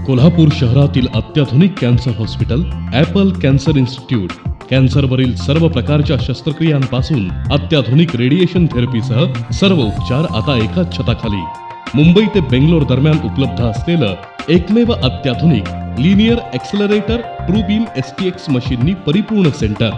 कोल्हापूर शहरातील अत्याधुनिक cancer hospital Apple Cancer Institute कॅन्सरवरील सर्व प्रकारच्या शस्त्रक्रियांपासून अत्याधुनिक रेडिएशन थेरपीसह सर्व उपचार आता एकाच छताखाली. मुंबई ते बेंगलोर दरम्यान उपलब्ध असलेलं एकमेव अत्याधुनिक linear accelerator true beam STX मशीननी परिपूर्ण centre,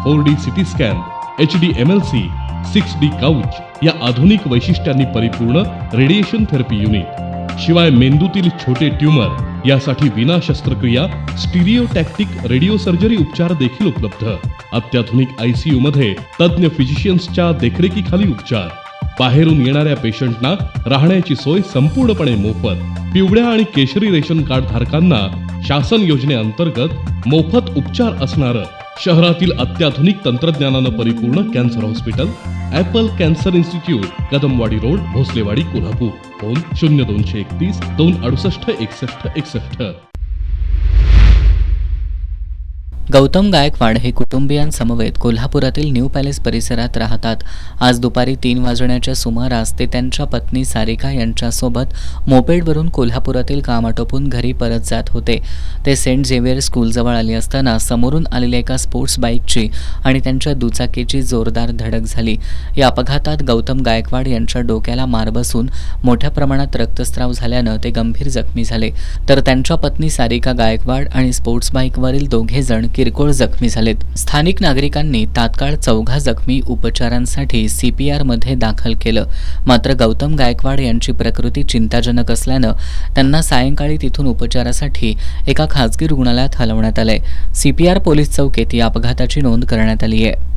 4D CT scan, HD MLC, 6D couch या आधुनिक वैशिष्ट्यांनी परिपूर्ण रेडिएशन थेरपी युनिट. शिवाय मेंदूतील छोटे ट्यूमर यासाठी विना शस्त्रक्रिया स्टिरिओटॅक्टिक रेडिओ सर्जरी उपचार देखील उपलब्ध. अत्याधुनिक ICU मध्ये तज्ञ फिजिशियन्सच्या देखरेखीखाली उपचार. बाहेरून येणाऱ्या पेशंटना राहण्याची सोय संपूर्णपणे मोफत. पिवळ्या आणि केशरी रेशन कार्ड धारकांना शासन योजनेअंतर्गत मोफत उपचार असणारं शहरातील अत्याधुनिक तंत्रज्ञानानं परिपूर्ण cancer hospital Apple Cancer Institute, Kadamwadi road, Bhosalewadi, Kolhapur. Phone 0231 268 61 61. Gautam Gaikwad हे कुटुंबियांसमवेत कोल्हापुरातील न्यू पॅलेस परिसरात राहतात. आज दुपारी 3 वाजण्याच्या सुमारास ते त्यांच्या पत्नी सारिका यांच्यासोबत मोपेडवरून कोल्हापुरातील काम आटोपून घरी परत जात होते. ते सेंट झेवियर स्कूलजवळ आले असताना समोरून आलेल्या एका स्पोर्ट्स बाईकची आणि त्यांच्या दुचाकीची जोरदार धडक झाली. या अपघातात गौतम गायकवाड यांच्या डोक्याला मार बसून मोठ्या प्रमाणात रक्तस्राव झाल्यानं ते गंभीर जखमी झाले, तर त्यांच्या पत्नी सारिका गायकवाड आणि स्पोर्ट्स बाईकवरील दोघे जण किरकोळ जखमी झालेत. स्थानिक नागरिकांनी तात्काळ 4 जखमी उपचारांसाठी CPR मध्ये दाखल केलं. मात्र गौतम गायकवाड यांची प्रकृती चिंताजनक असल्यानं त्यांना सायंकाळी तिथून उपचारासाठी एका खासगी रुग्णालयात हलवण्यात आलंय. CPR पोलीस चौकीत या अपघाताची नोंद करण्यात आली आहे.